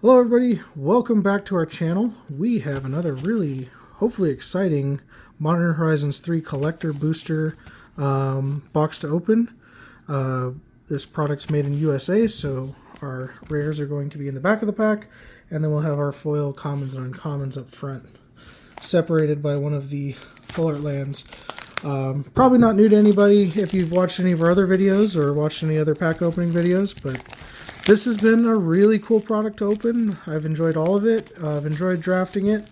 Hello everybody, welcome back to our channel. We have another really, hopefully exciting Modern Horizons 3 Collector Booster box to open. This product's made in USA, so our rares are going to be in the back of the pack, and then we'll have our foil commons and uncommons up front, separated by one of the full art lands. Probably not new to anybody if you've watched any of our other videos or watched any other pack opening videos, but this has been a really cool product to open. I've enjoyed all of it. I've enjoyed drafting it,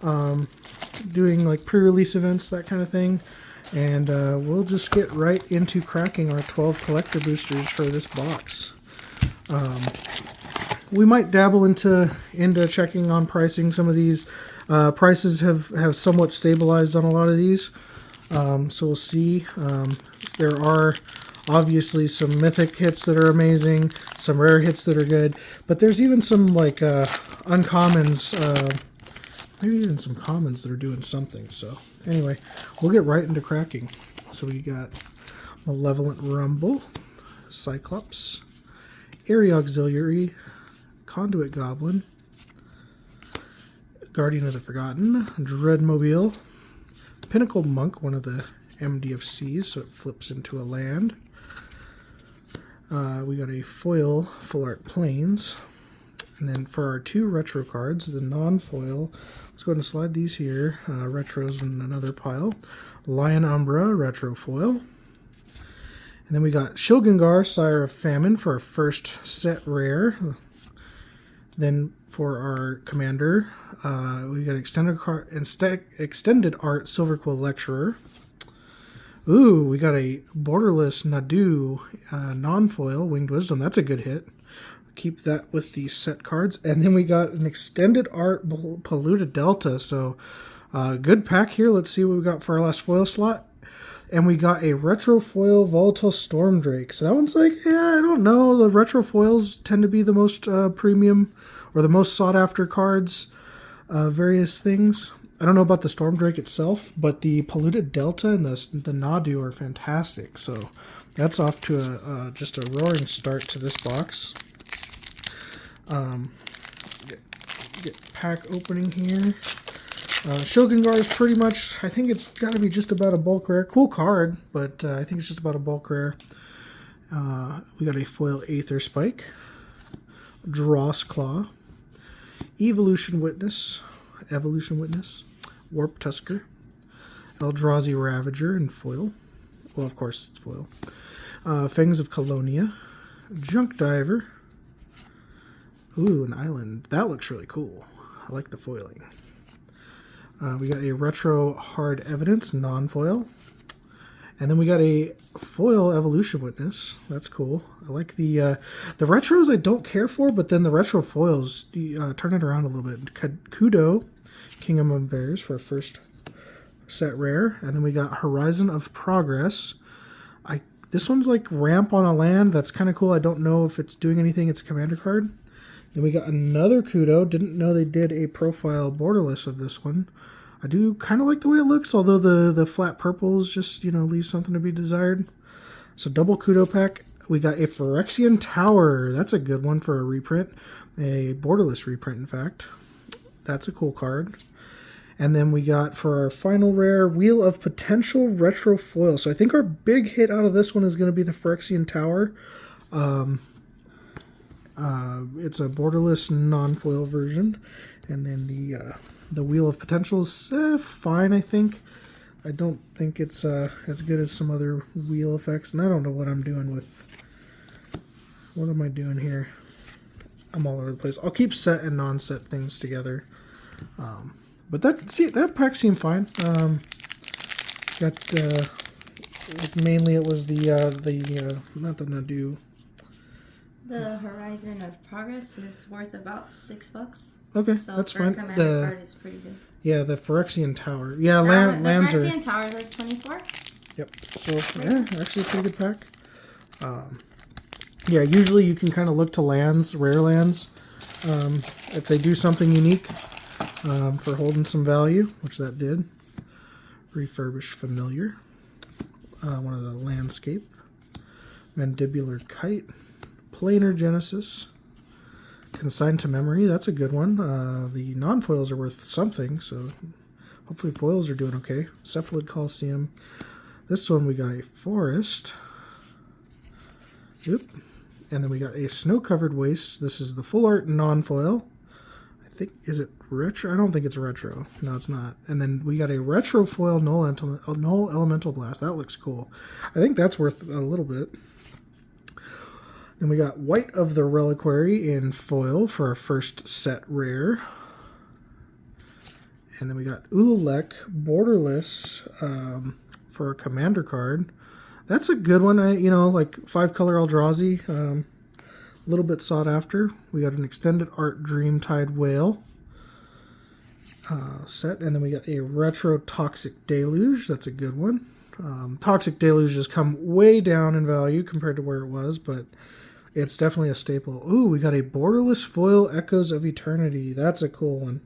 doing like pre-release events, that kind of thing. And we'll just get right into cracking our 12 collector boosters for this box. We might dabble into checking on pricing. Some of these prices have somewhat stabilized on a lot of these. So we'll see. There are obviously some mythic hits that are amazing, some rare hits that are good, but there's even some like uncommons, maybe even some commons that are doing something. So anyway, we'll get right into cracking. So we got Malevolent Rumble, Cyclops, Area Auxiliary, Conduit Goblin, Guardian of the Forgotten, Dreadmobile, Pinnacle Monk, one of the MDFCs, so it flips into a land. We got a foil full art planes, and then for our two retro cards, the non-foil, let's go ahead and slide these here. Retros in another pile. Lion Umbra retro foil, and then we got Shogungar, Sire of Famine for our first set rare. Then for our commander, we got extended art Silver Quill Lecturer. Ooh, we got a Borderless Nadu non-foil Winged Wisdom. That's a good hit. Keep that with the set cards. And then we got an extended art Polluted Delta. So good pack here. Let's see what we got for our last foil slot. And we got a retro foil Volatile Stormdrake. So that one's like, yeah, I don't know. The retro foils tend to be the most premium or the most sought after cards. Various things. I don't know about the Stormdrake itself, but the Polluted Delta and the Nadu are fantastic. So that's off to just a roaring start to this box. Get pack opening here. Shogungar is pretty much, I think it's got to be just about a bulk rare. Cool card, but I think it's just about a bulk rare. We got a foil Aether Spike, Dross Claw, Evolution Witness, Warp Tusker, Eldrazi Ravager in foil. Well, of course it's foil. Fangs of Colonia, Junk Diver. Ooh, an island. That looks really cool. I like the foiling. We got a Retro Hard Evidence, non-foil. And then we got a foil Evolution Witness. That's cool. I like the retros I don't care for, but then the retro foils turn it around a little bit. Kudo, Kingdom of Bears for our first set rare. And then we got Horizon of Progress. This one's like ramp on a land. That's kind of cool. I don't know if it's doing anything. It's a commander card. Then we got another Kudo. Didn't know they did a profile borderless of this one. I do kind of like the way it looks, although the flat purples just, leave something to be desired. So double Kudo pack. We got a Phyrexian Tower. That's a good one for a reprint. A borderless reprint, in fact. That's a cool card. And then we got for our final rare, Wheel of Potential Retro Foil. So I think our big hit out of this one is going to be the Phyrexian Tower. It's a borderless non-foil version. And then the Wheel of Potential is fine, I think. I don't think it's as good as some other wheel effects. And I don't know what I'm doing with... What am I doing here? I'm all over the place. I'll keep set and non-set things together. But that pack seemed fine. Mainly it was not the Nadu. The Horizon of Progress is worth about $6. Okay, so that's for fine. A commander card is pretty good. Yeah, the Phyrexian Tower. Yeah, The lands are... Phyrexian Tower is 24. Yep. So yeah, actually a pretty good pack. Yeah, usually you can kind of look to lands, rare lands, if they do something unique for holding some value, which that did. Refurbished Familiar. One of the Landscape. Mandibular Kite. Planar Genesis. Consigned to Memory, that's a good one. The non-foils are worth something, so hopefully foils are doing okay. Cephalid Coliseum. This one we got a Forest. Oop. And then we got a Snow-Covered Waste. This is the full art non-foil. I think, is it retro? I don't think it's retro. No, it's not. And then we got a retro foil Null Elemental Blast. That looks cool. I think that's worth a little bit. Then we got White of the Reliquary in foil for our first set rare. And then we got Ululek Borderless for a commander card. That's a good one. Like 5-color Eldrazi. A little bit sought after. We got an Extended Art Dreamtide Whale set. And then we got a Retro Toxic Deluge. That's a good one. Toxic Deluge has come way down in value compared to where it was, but it's definitely a staple. Ooh, we got a Borderless Foil Echoes of Eternity. That's a cool one.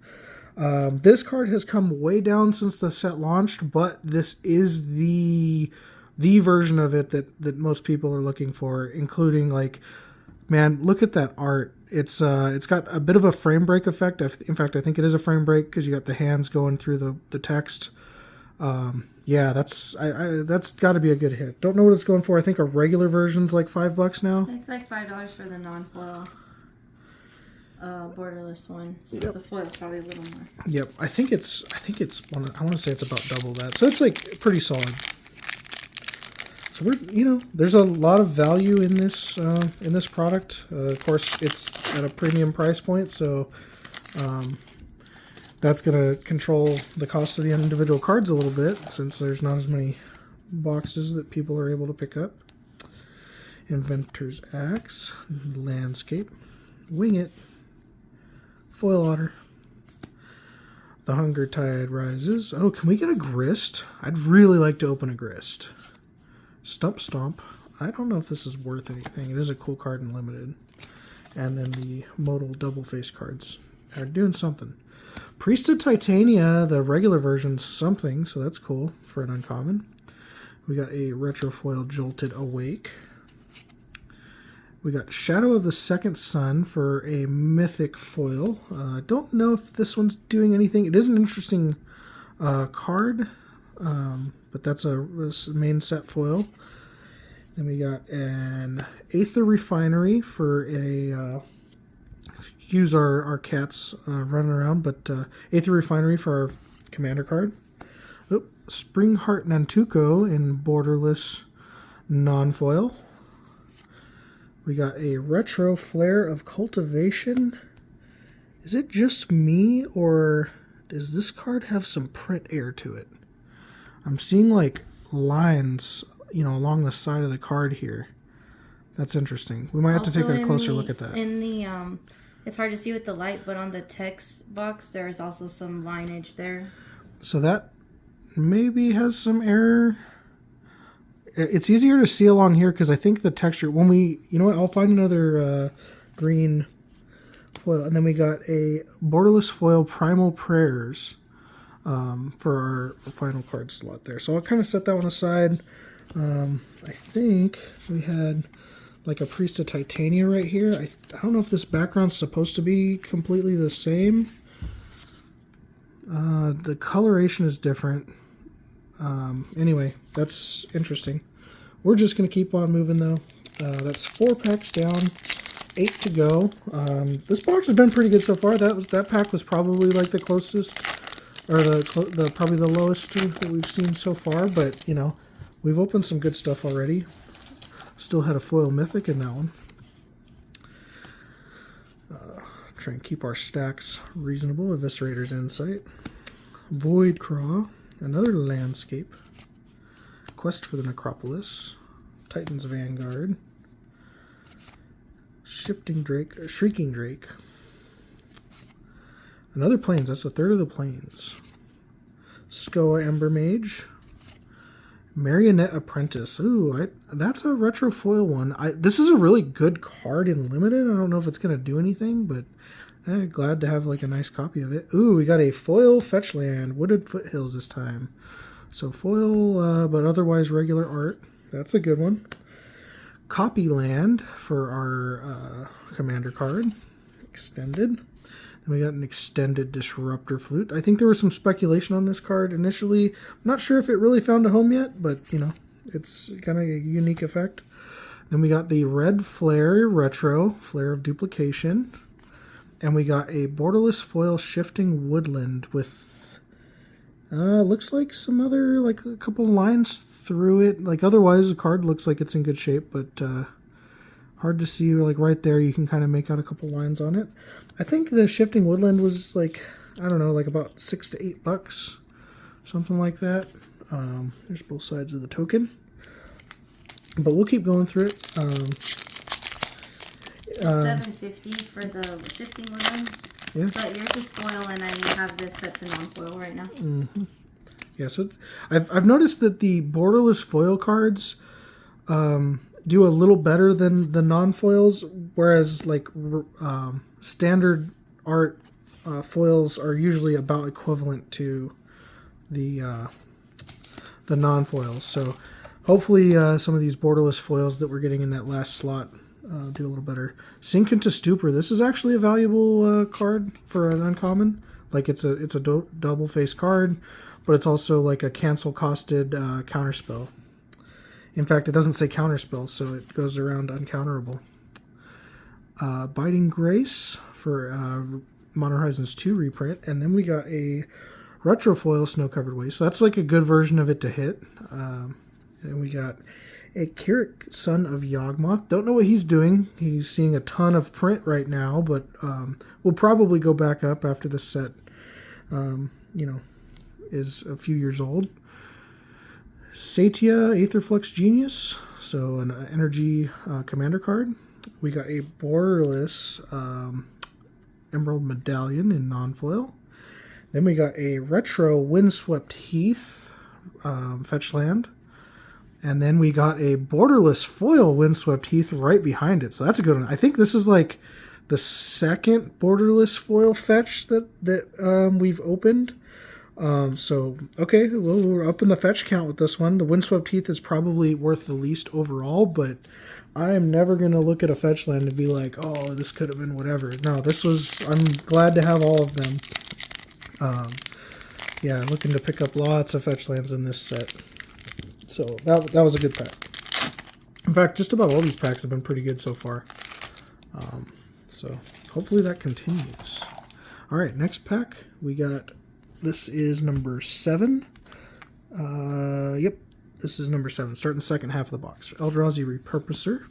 This card has come way down since the set launched, but this is the version of it that most people are looking for, including, like, man, look at that art. It's got a bit of a frame break effect. In fact, I think it is a frame break because you got the hands going through the text. Yeah, that's got to be a good hit. Don't know what it's going for. I think a regular version's like $5 now. It's like $5 for the non-foil borderless one. So yep. The foil's probably a little more. Yep, I think it's I want to say it's about double that. So it's like pretty solid. So there's a lot of value in this product. Of course, it's at a premium price point, so that's going to control the cost of the individual cards a little bit, since there's not as many boxes that people are able to pick up. Inventor's Axe, Landscape, Wing It, Foil Otter, The Hunger Tide Rises. Oh, can we get a Grist? I'd really like to open a Grist. Stump Stomp. I don't know if this is worth anything. It is a cool card in Limited. And then the modal double face cards are doing something. Priest of Titania, the regular version's something, so that's cool for an uncommon. We got a retro foil Jolted Awake. We got Shadow of the Second Sun for a mythic foil. Don't know if this one's doing anything. It is an interesting card, but that's a main set foil. Then we got an Aether Refinery for a... use our cats running around, but Aether Refinery for our commander card. Oop, Springheart Nantuko in borderless non-foil. We got a Retro Flare of Cultivation. Is it just me, or does this card have some print air to it? I'm seeing like lines, along the side of the card here. That's interesting. We might have to take a closer look at that. In the it's hard to see with the light, but on the text box, there's also some lineage there. So that maybe has some error. It's easier to see along here because I think the texture, when we, I'll find another green foil. And then we got a Borderless Foil Primal Prayers for our final card slot there. So I'll kind of set that one aside. I think we had like a Priest of Titania right here. I don't know if this background's supposed to be completely the same. The coloration is different. Anyway, that's interesting. We're just going to keep on moving, though. That's 4 packs down, 8 to go. This box has been pretty good so far. That pack was probably like the closest, or the probably the lowest that we've seen so far. But we've opened some good stuff already. Still had a foil mythic in that one. Try and keep our stacks reasonable. Eviscerator's Insight, Void Craw, another Landscape, Quest for the Necropolis, Titan's Vanguard, Shrieking Drake, another Plains. That's a third of the Plains. Skoa Ember Mage, Marionette Apprentice. Ooh, that's a retro foil one. This is a really good card in Limited. I don't know if it's going to do anything, but glad to have like a nice copy of it. Ooh, we got a foil fetch land, Wooded Foothills this time. So foil, but otherwise regular art. That's a good one. Copy land for our commander card. extended. Then we got an extended Disruptor Flute. I think there was some speculation on this card initially. I'm not sure if it really found a home yet, but, you know, it's kind of a unique effect. Then we got the Red Flare Retro, Flare of Duplication. And we got a borderless foil Shifting Woodland with, looks like some other, like a couple lines through it. Like otherwise the card looks like it's in good shape, but hard to see. Like right there you can kind of make out a couple lines on it. I think the Shifting Woodland was like, I don't know, like about $6 to $8, something like that. There's both sides of the token. But we'll keep going through it. $7.50 for the Shifting Woodlands. Yeah. But yours is foil, and I have this set to non-foil right now. Mm-hmm. Yeah, so I've noticed that the borderless foil cards do a little better than the non-foils, whereas like standard art foils are usually about equivalent to the non-foils. So hopefully some of these borderless foils that we're getting in that last slot do a little better. Sink into Stupor. This is actually a valuable card for an uncommon. Like it's a double face card, but it's also like a cancel costed counterspell. In fact, it doesn't say counterspell, so it goes around uncounterable. Biting Grace for Modern Horizons 2 reprint, and then we got a Retrofoil Snow Covered Waste. So that's like a good version of it to hit. And we got a Kirik, Son of Yawgmoth. Don't know what he's doing. He's seeing a ton of print right now, but we'll probably go back up after the set, is a few years old. Satya, Aetherflux Genius, so an energy commander card. We got a borderless Emerald Medallion in non-foil. Then we got a retro Windswept Heath fetch land. And then we got a borderless foil Windswept Heath right behind it. So that's a good one. I think this is like the second borderless foil fetch that we've opened. Okay, well, we're up in the fetch count with this one. The Windswept Heath is probably worth the least overall, but I am never going to look at a fetch land and be like, oh, this could have been whatever. No, I'm glad to have all of them. Yeah, looking to pick up lots of fetch lands in this set. So that was a good pack. In fact, just about all these packs have been pretty good so far. So hopefully that continues. All right, next pack we got. This is number 7. Yep, this is number 7. Starting the second half of the box. Eldrazi Repurposer,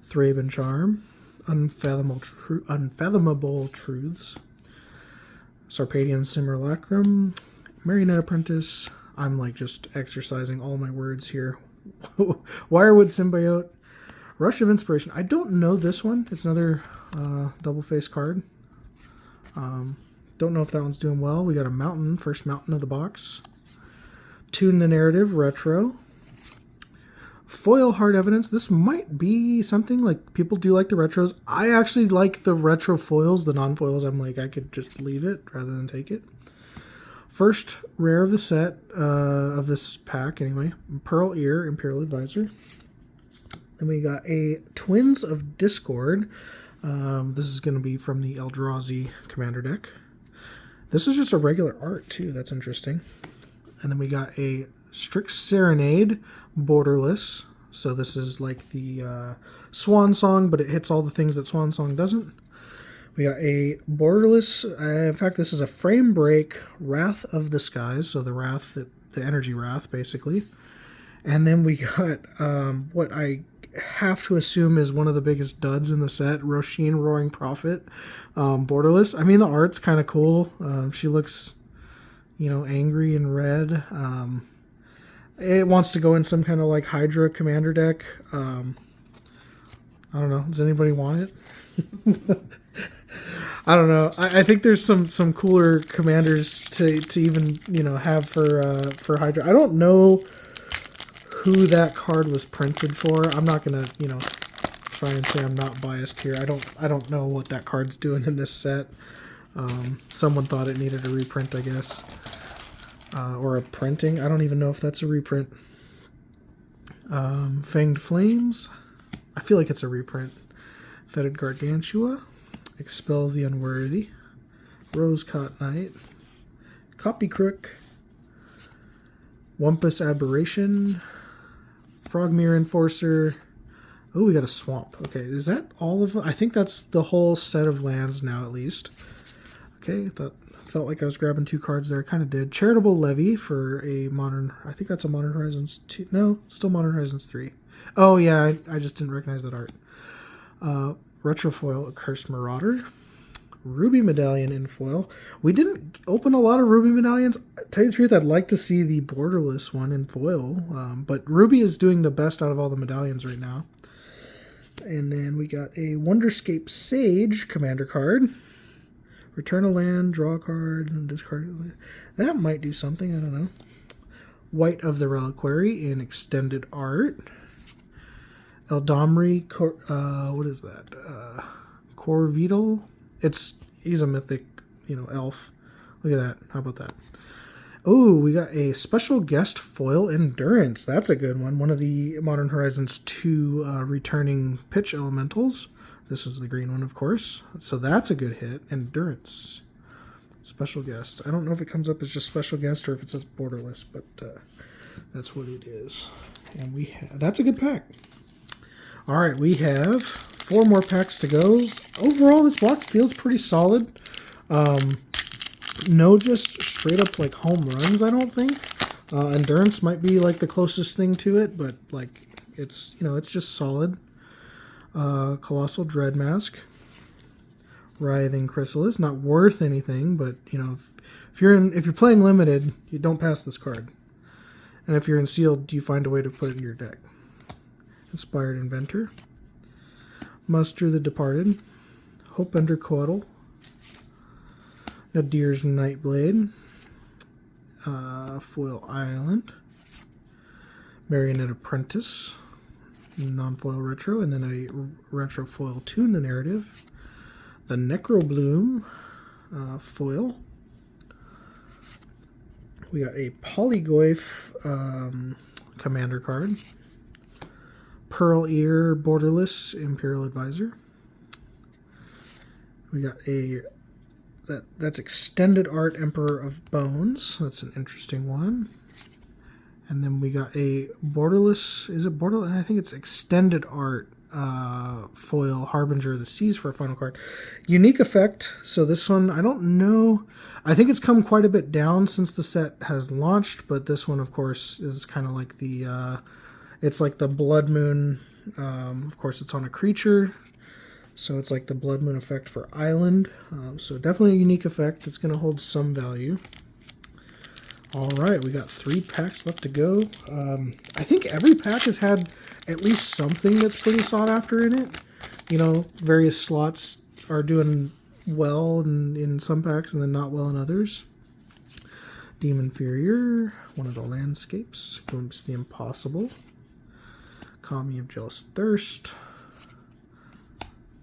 Thraven Charm, Unfathomable Truths, Sarpadium Simulacrum, Marionette Apprentice. I'm like just exercising all my words here. Wirewood Symbiote, Rush of Inspiration. I don't know this one. It's another double face card. Don't know if that one's doing well. We got a Mountain, first Mountain of the box. Tune the Narrative Retro. Foil Hard Evidence. This might be something like people do like the retros. I actually like the retro foils. The non-foils, I'm like, I could just leave it rather than take it. First rare of the set, of this pack anyway. Pearl Ear, Imperial Advisor. Then we got a Twins of Discord. This is going to be from the Eldrazi Commander deck. This is just a regular art, too. That's interesting. And then we got a Strix Serenade, borderless. So this is like the Swan Song, but it hits all the things that Swan Song doesn't. We got a borderless, in fact, this is a Frame Break Wrath of the Skies. So the Wrath, the energy Wrath, basically. And then we got what I have to assume is one of the biggest duds in the set, Roshin Roaring Prophet, borderless. I mean, the art's kind of cool. She looks, angry and red. It wants to go in some kind of like Hydra commander deck. I don't know. Does anybody want it? I don't know. I think there's some cooler commanders to even have for Hydra. I don't know who that card was printed for. I'm not gonna try and say I'm not biased here. I don't know what that card's doing in this set. Someone thought it needed a reprint, I guess, or a printing. I don't even know if that's a reprint. Fanged Flames. I feel like it's a reprint. Fetid Gargantua. Expel the Unworthy, Rosecott Knight, Copy Crook, Wumpus Aberration, Frogmere Enforcer. Oh, we got a Swamp. Okay, is that all of them? I think that's the whole set of lands now, at least. Okay, felt like I was grabbing 2 cards there. Kind of did. Charitable Levy for a Modern... I think that's a Modern Horizons 2. No, still Modern Horizons 3. Oh, yeah, I just didn't recognize that art. Retrofoil, a Cursed Marauder. Ruby Medallion in foil. We didn't open a lot of Ruby Medallions. To tell you the truth, I'd like to see the borderless one in foil. But Ruby is doing the best out of all the medallions right now. And then we got a Wonderscape Sage commander card. Return a land, draw a card, and discard it. That might do something, I don't know. White of the Reliquary in extended art. Eldamri, what is that? Corvidal? He's a mythic, elf. Look at that. How about that? Oh, we got a special guest foil Endurance. That's a good one. One of the Modern Horizons 2 returning pitch elementals. This is the green one, of course. So that's a good hit. Endurance. Special guest. I don't know if it comes up as just special guest or if it says borderless, but that's what it is. And that's a good pack. All right, we have 4 more packs to go. Overall, this box feels pretty solid. No just straight up like home runs, I don't think. Endurance might be like the closest thing to it, but like it's just solid. Colossal Dreadmask. Writhing Chrysalis, not worth anything, but if you're playing limited, you don't pass this card. And if you're in sealed, you find a way to put it in your deck. Inspired Inventor. Muster the Departed. Hopebender Coatl. Nadir's Nightblade. Foil Island. Marionette Apprentice. Non-foil retro. And then a retro foil Tune the Narrative. The Necrobloom foil. We got a Polygoyf commander card. Pearl Ear Borderless Imperial Advisor. We got that's extended art Emperor of Bones. That's an interesting one. And then we got a borderless, is it borderless? I think it's extended art foil Harbinger of the Seas for a final card. Unique effect. So this one, I don't know. I think it's come quite a bit down since the set has launched, but this one, of course, is kind of like the it's like the Blood Moon. Of course, it's on a creature, so it's like the Blood Moon effect for Island. So definitely a unique effect. It's going to hold some value. All right, we got 3 packs left to go. I think every pack has had at least something that's pretty sought after in it. Various slots are doing well in some packs and then not well in others. Demon Inferior, one of the landscapes. Glimpse the Impossible. Kami of Jealous Thirst.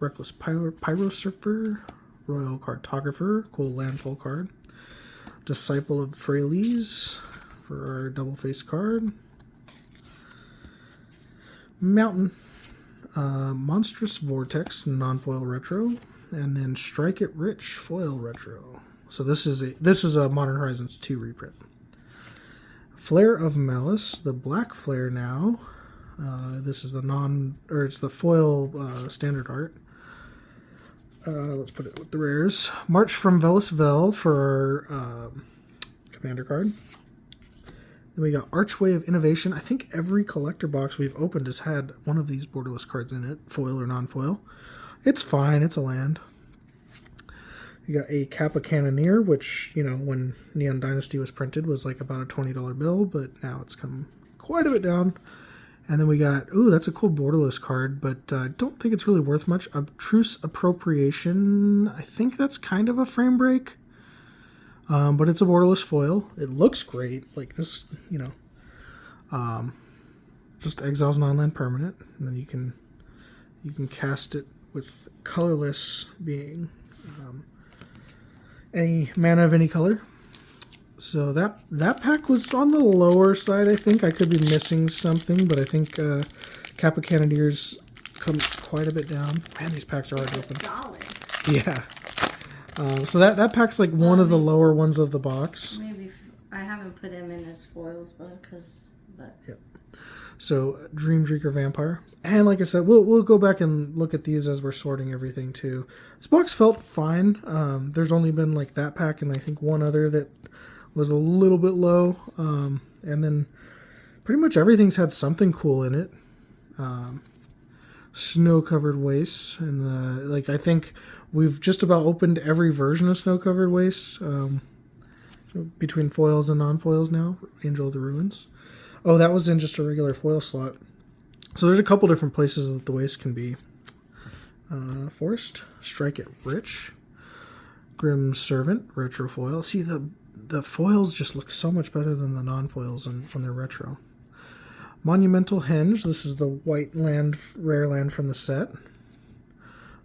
Reckless Pyro Surfer. Royal Cartographer, cool landfall card. Disciple of Freyalise for our double face card. Mountain. Monstrous Vortex, non-foil retro. And then Strike It Rich, foil retro. So this is a Modern Horizons 2 reprint. Flare of Malice, the black flare now. This is it's the foil standard art. Let's put it with the rares. March from Velis Vel for our commander card. Then we got Archway of Innovation. I think every collector box we've opened has had one of these borderless cards in it, foil or non-foil. It's fine, it's a land. You got a Kappa Cannoneer, which, when Neon Dynasty was printed was like about a $20 bill, but now it's come quite a bit down. And then we got, that's a cool borderless card, but I don't think it's really worth much. Obtruse Appropriation. I think that's kind of a frame break. But it's a borderless foil. It looks great. Like this, just exiles non-land permanent. And then you can cast it with colorless being. Any mana of any color. So that pack was on the lower side, I think. I could be missing something, but I think Kappa Cannoneers come quite a bit down. Man, these packs are hard to open. Yeah. So that pack's like one of the lower ones of the box. Maybe I haven't put him in as foils, but. Yep. So Dream Drinker Vampire, and like I said, we'll go back and look at these as we're sorting everything too. This box felt fine. There's only been like that pack and I think one other that was a little bit low, and then pretty much everything's had something cool in it. Snow-covered wastes, and like I think we've just about opened every version of snow-covered wastes between foils and non-foils now. Angel of the Ruins. Oh, that was in just a regular foil slot. So there's a couple different places that the waste can be. Forest, Strike It Rich, Grim Servant, retro foil. See, the foils just look so much better than the non-foils when they're retro. Monumental Henge. This is the white land, rare land from the set.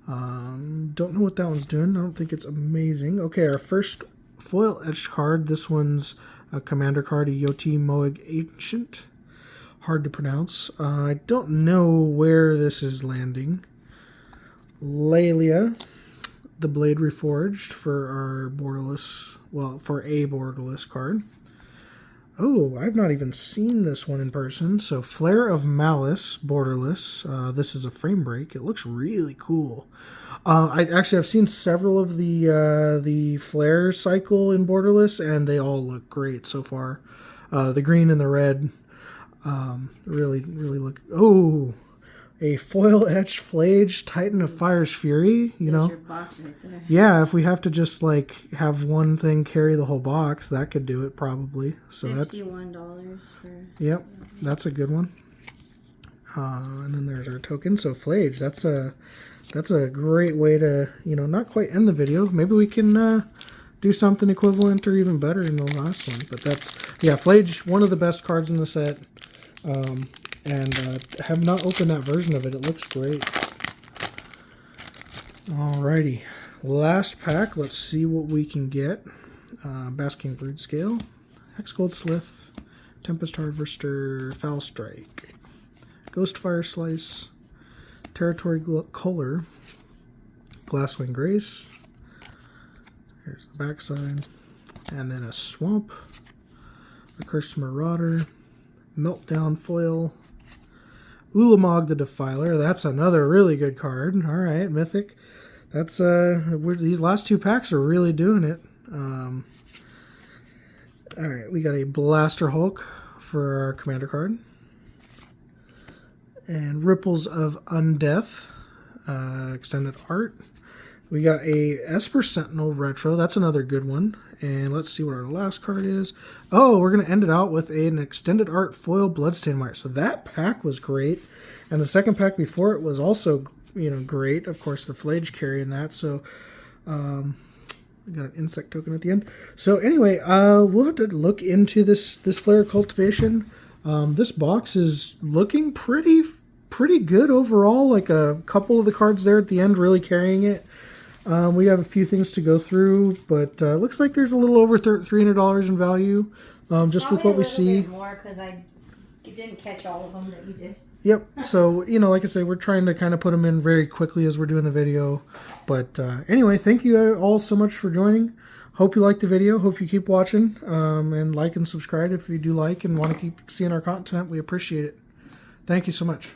Don't know what that one's doing. I don't think it's amazing. Okay, our first foil etched card. This one's a commander card, a Yoti Moeg Ancient. Hard to pronounce. I don't know where this is landing. Lelia, the Blade Reforged for our borderless, well, for a borderless card. Oh, I've not even seen this one in person. So Flare of Malice, borderless. This is a frame break. It looks really cool. I've seen several of the Flare cycle in borderless, and they all look great so far. The green and the red really look. Oh, a foil etched Flage Titan of Fire's Fury. You know, your box right there. Yeah. If we have to just like have one thing carry the whole box, that could do it probably. So $51 for. Yep, that's a good one. And then there's our token. So Flage, that's a great way to, not quite end the video. Maybe we can do something equivalent or even better in the last one. But Flage, one of the best cards in the set. And have not opened that version of it. It looks great. Alrighty. Last pack. Let's see what we can get. Basking Brood Scale, Hexgold Slith, Tempest Harvester, Foul Strike, Ghostfire Slice, Territory Color, Glasswing Grace. Here's the backside. And then a Swamp, a Cursed Marauder, Meltdown Foil, Ulamog the Defiler. That's another really good card. All right, Mythic. That's these last two packs are really doing it. All right, we got a Blaster Hulk for our commander card, and Ripples of Undeath, extended art. We got a Esper Sentinel retro. That's another good one. And let's see what our last card is. Oh, we're going to end it out with an extended art foil Bloodstain Mire. So that pack was great. And the second pack before it was also, great. Of course, the Flage carrying that. So, we got an insect token at the end. So anyway, we'll have to look into this Flare Cultivation. This box is looking pretty good overall. Like a couple of the cards there at the end really carrying it. We have a few things to go through, but it looks like there's a little over $300 in value, just with what we see. Bit more because I didn't catch all of them that you did. Yep. So, like I say, we're trying to kind of put them in very quickly as we're doing the video. But anyway, thank you all so much for joining. Hope you liked the video. Hope you keep watching, and like and subscribe if you do like and want to keep seeing our content. We appreciate it. Thank you so much.